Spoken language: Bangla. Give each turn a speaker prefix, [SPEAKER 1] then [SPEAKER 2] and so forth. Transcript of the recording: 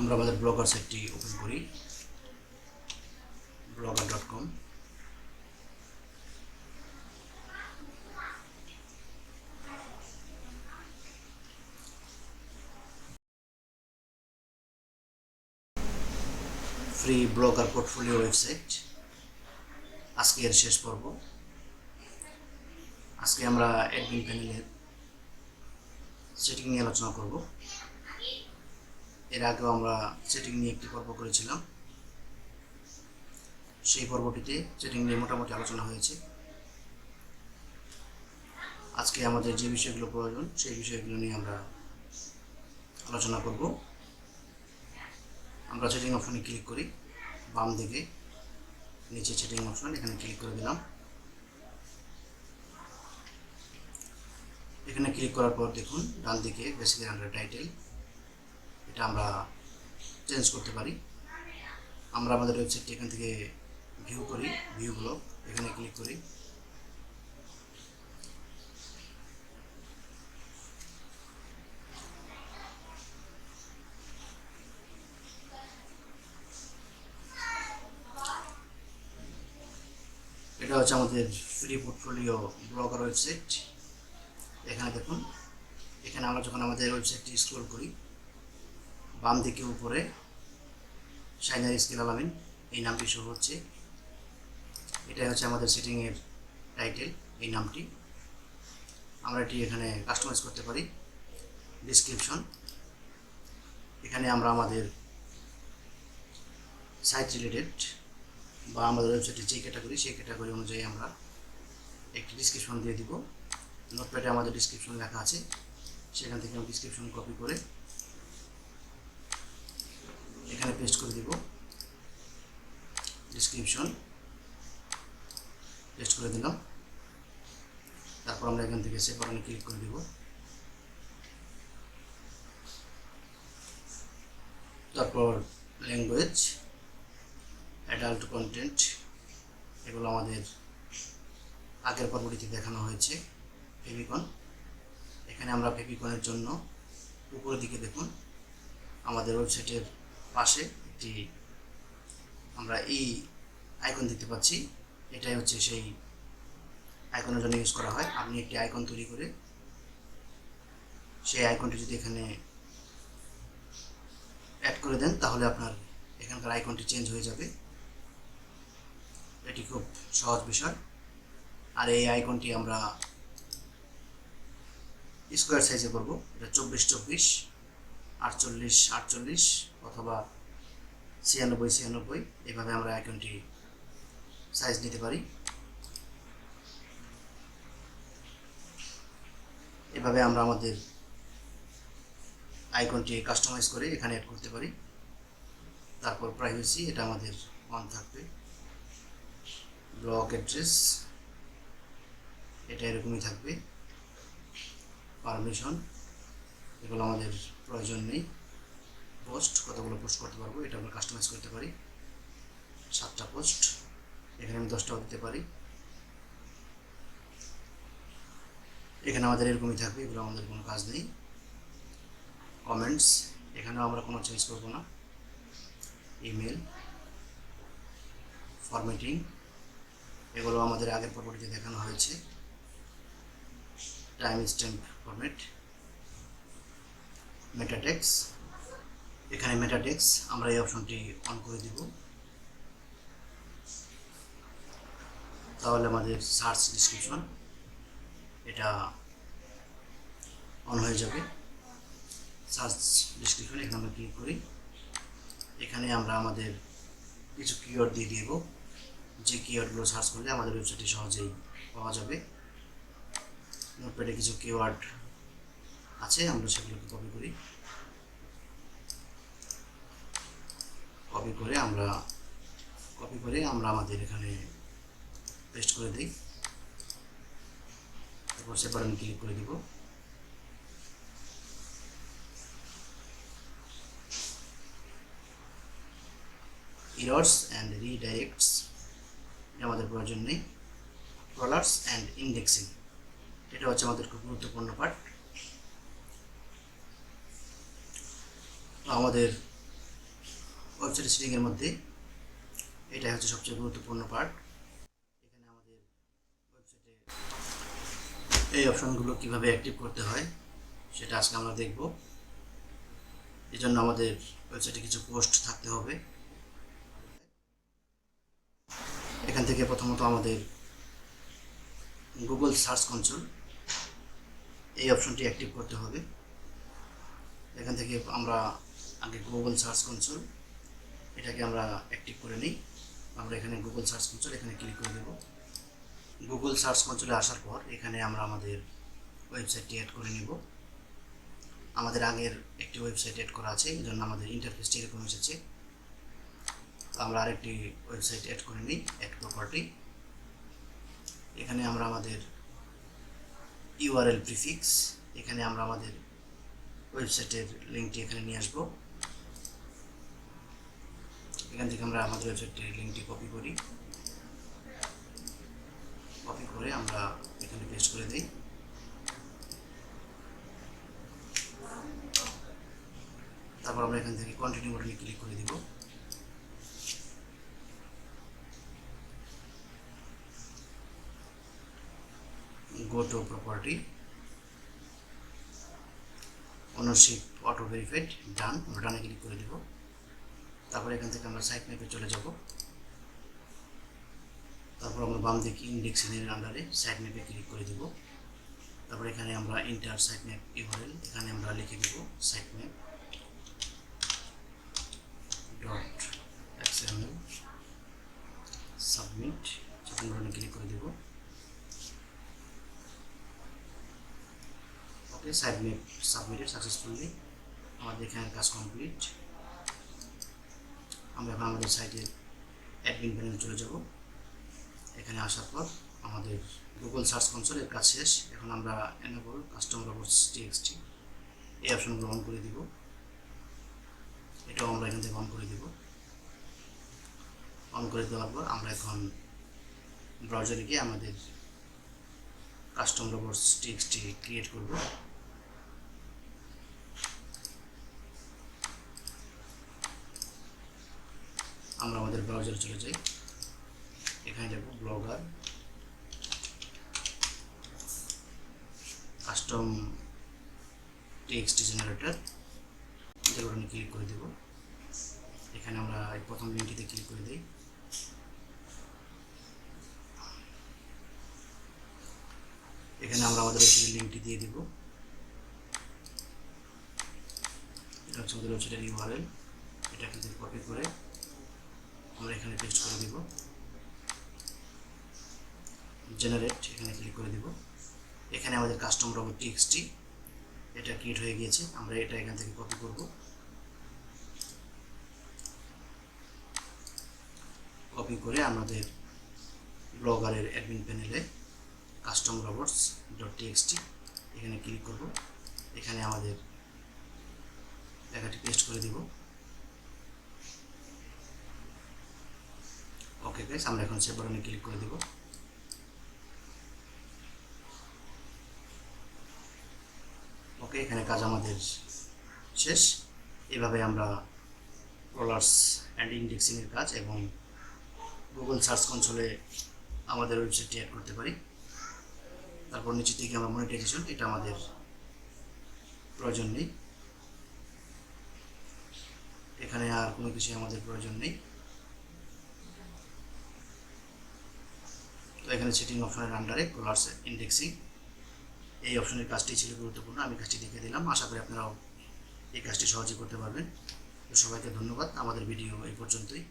[SPEAKER 1] আমরা আমাদের ব্লগার সাইটটি ওপেন করি, blogger.com। Free blogger portfolio website. আজকে এর শেষ পর্ব। আজকে আমরা অ্যাডমিন প্যানেলের সেটিং নিয়ে আলোচনা করব। এর আগেও আমরা সেটিং নিয়ে একটি পর্ব করেছিলাম। সেই পর্বটিতে সেটিং নিয়ে মোটামুটি আলোচনা হয়েছে। আজকে আমাদের যে বিষয়গুলো প্রয়োজন সেই বিষয়গুলো নিয়ে আমরা আলোচনা করব। আমরা সেটিং অপশনে ক্লিক করি, বাম দিকে নিচে সেটিং অপশন, এখানে ক্লিক করে দিলাম। এখানে ক্লিক করার পর দেখুন ডান দিকে বেসিক্যালি আন্ডার টাইটেল, এটা আমরা চেঞ্জ করতে পারি। আমরা আমাদের ওয়েবসাইটটি এখান থেকে ভিউ করি, ভিউ ব্লগ, এখানে ক্লিক করি। এটা হচ্ছে আমাদের ফ্রি পোর্টফোলিও ব্লগার ওয়েবসাইট। এখানে দেখুন, এখানে আমরা যখন আমাদের ওয়েবসাইটটি স্ক্রল করি, বাম দিকে উপরে শাইনার স্কিল আলামিন এই নামটি শো হচ্ছে। এটাই হচ্ছে আমাদের সেটিংয়ের টাইটেল, এই নামটি। আমরা এটি এখানে কাস্টমাইজ করতে পারি। ডিসক্রিপশন, এখানে আমরা আমাদের সাইট রিলেটেড বা আমাদের ওয়েবসাইটে যে ক্যাটাগরি সেই ক্যাটাগরি অনুযায়ী আমরা একটি ডিসক্রিপশন দিয়ে দিব। নোটপ্যাডে আমাদের ডিসক্রিপশন লেখা আছে, সেখান থেকে আমি ডিসক্রিপশন কপি করে এখানে পেস্ট করে দিব। ডিসক্রিপশন পেস্ট করে দিলাম। তারপর আমরা এখান থেকে সেভ বাটনে ক্লিক করে দিব। তারপর ল্যাঙ্গুয়েজ, অ্যাডাল্ট কন্টেন্ট, এগুলো আমাদের আগের পর্বটিতে দেখানো হয়েছে। ফেভিকন, এখানে আমরা ফেভিকনের জন্য উপরের দিকে দেখুন আমাদের ওয়েবসাইটের পাশে একটি আমরা এই আইকন দেখতে পাচ্ছি। এটাই হচ্ছে সেই আইকনের জন্য ইউজ করা হয়। আপনি একটি আইকন তৈরি করে সেই আইকনটি যদি এখানে অ্যাড করে দেন তাহলে আপনার এখানকার আইকনটি চেঞ্জ হয়ে যাবে। এটি খুব সহজ বিষয়। আর এই আইকনটি আমরা স্কোয়ার সাইজে করব। এটা 24-24, 48-48 অথবা 96-96, এভাবে আমরা আইকনটি সাইজ নিতে পারি। এভাবে আমরা আমাদের আইকনটি কাস্টমাইজ করে এখানে অ্যাড করতে পারি। তারপর প্রাইভেসি, এটা আমাদের অন থাকবে। ব্লগ অ্যাড্রেস, এটা এরকমই থাকবে। পারমিশন, এগুলো আমাদের প্রয়োজন নেই। পোস্ট, কতগুলো পোস্ট করতে পারবো এটা আমরা কাস্টমাইজ করতে পারি। 7টা পোস্ট, এখানে আমি 10টাও দিতে পারি। এখানে আমাদের এরকমই থাকবে, এগুলো আমাদের কোনো কাজ নেই। কমেন্টস, এখানেও আমরা কোনো চেঞ্জ করব না। ইমেল, ফরম্যাটিং, এগুলো আমাদের আগের পর্বটিতে দেখানো হয়েছে। টাইম স্ট্যাম্প ফরম্যাট, মেটাটেক্স, এখানে মেটাটেক্স আমরা এই অপশনটি অন করে দিব, তাহলে আমাদের সার্চ ডিসক্রিপশন এটা অন হয়ে যাবে। সার্চ ডিসক্রিপশন এখানে আমরা ক্লিক করি। এখানে আমরা আমাদের কিছু কিওয়ার্ড দিয়ে দিব, যে কিওয়ার্ডগুলো সার্চ করলে আমাদের ওয়েবসাইটে সহজেই পাওয়া যাবে। নোটপ্যাডে কিছু কিওয়ার্ড আছে, আমরা সেগুলোকে কপি করি। কপি করে আমরা আমাদের এখানে পেস্ট করে দিই। তারপর সেভ বাটনে ক্লিক করে দিব। এরর্স অ্যান্ড রিডাইরেক্টস, আমাদের প্রয়োজন নেই। ক্রলার্স অ্যান্ড ইন্ডেক্সিং, এটা হচ্ছে আমাদের খুব গুরুত্বপূর্ণ পার্ট। আমাদের ওয়েবসাইট সেটিংয়ের মধ্যে এটাই হচ্ছে সবচেয়ে গুরুত্বপূর্ণ পার্ট। এখানে আমাদের ওয়েবসাইটে এই অপশনগুলো কিভাবে অ্যাক্টিভ করতে হয় সেটা আজকে আমরা দেখব। এই জন্য আমাদের ওয়েবসাইটে কিছু পোস্ট থাকতে হবে। এখান থেকে প্রথমত আমাদের গুগল সার্চ কনসোল এই অপশনটি অ্যাক্টিভ করতে হবে। এখান থেকে আমরা আগে গুগল সার্চ কনসোল এটাকে আমরা অ্যাক্টিভ করে নিই। আমরা এখানে গুগল সার্চ কনসোল এখানে ক্লিক করে দেব। গুগল সার্চ কনসোলে আসার পর এখানে আমরা আমাদের ওয়েবসাইটটি অ্যাড করে নিব। আমাদের আগের একটি ওয়েবসাইট অ্যাড করা আছে, এই জন্য আমাদের ইন্টারফেসটি এরকম এসেছে। আমরা আরেকটি ওয়েবসাইট অ্যাড করে নিই, অ্যাড প্রপার্টি। এখানে আমরা আমাদের ইউআরএল প্রিফিক্স, এখানে আমরা আমাদের ওয়েবসাইটের লিঙ্কটি এখানে নিয়ে আসব। এখান থেকে আমরা আমাদের ওয়েবসাইটের লিঙ্কটি কপি করি, কপি করে আমরা এখানে পেস্ট করে দিই। তারপর আমরা এখান থেকে কন্টিনিউ বাটনে ক্লিক করে দিব। Go to property, ownership auto verified, done, আমরা ডানে ক্লিক করে দিব। তারপর এখান থেকে আমরা সাইট ম্যাপে চলে যাব। তারপর আমরা বাম দিকে ইন্ডেক্সিংয়ের আন্ডারে সাইট ম্যাপে ক্লিক করে দিব। তারপর এখানে আমরা ইন্টার সাইট ম্যাপ ইউআরএল, এখানে আমরা লিখে দিব site map dot XML, submit, বাটনে ক্লিক করে দেব। Okay, site map submitted successfully, আমাদের এখানে কাজ কমপ্লিট। আমরা এখন আমাদের সাইটের অ্যাডমিন প্যানেলে চলে যাব। এখানে আসার পর আমাদের গুগল সার্চ কনসোলের কাজ শেষ। এখন আমরা এনেবল কাস্টম রোবটস টিএক্সটি এই অপশনগুলো অন করে দিব। এটাও আমরা এখান থেকে অন করে দিব। অন করে দেওয়ার পর আমরা এখন ব্রাউজারে গিয়ে আমাদের কাস্টম রোবটস টিএক্সটি ক্রিয়েট করব। আমরা আমাদের ব্রাউজারে চলে যাই, এখানে যাব ব্লগার কাস্টম টেক্সট জেনারেটর, এটার উপরে ক্লিক করে দেব। এখানে আমরা এই প্রথম লিঙ্কটিতে ক্লিক করে দিই। এখানে আমরা আমাদের ওয়েবসাইটের লিঙ্কটি দিয়ে দেব। এটা হচ্ছে আমাদের ওয়েবসাইটের ইউআরএল, এটা কিন্তু কপি করে আমরা এখানে পেস্ট করে দিব। জেনারেট, এখানে ক্লিক করে দিব। এখানে আমাদের কাস্টম রোবট টিএক্সটি এটা ক্রিয়েট হয়ে গিয়েছে। আমরা এটা এখান থেকে কপি করব, কপি করে আমাদের ব্লগারের অ্যাডমিন প্যানেলে কাস্টম রোবটস ডট টিএক্সটি এখানে ক্লিক করব। এখানে আমাদের লেখাটি পেস্ট করে দিব। ওকে গাইস, আমরা এখন সেভ বাটনে ক্লিক করে দেব। ওকে, এখানে কাজ আমাদের শেষ। এভাবে আমরা ক্রলার্স অ্যান্ড ইন্ডেক্সিংয়ের কাজ এবং গুগল সার্চ কনসোলে আমাদের ওয়েবসাইটটি অ্যাড করতে পারি। তারপর নিচে থেকে আমরা মনিটাইজেশন, এটা আমাদের প্রয়োজন নেই, এখানে আর কোনো কিছু আমাদের প্রয়োজন নেই। তো এখানে সেটিং অপশনের আন্ডারে ক্রলার্স ইন্ডেক্সিং এই অপশনের কাজটি ছিল গুরুত্বপূর্ণ, আমি কাজটি দেখে দিলাম। আশা করি আপনারাও এই কাজটি সহজে করতে পারবেন। তো সবাইকে ধন্যবাদ, আমাদের ভিডিও এই পর্যন্তই।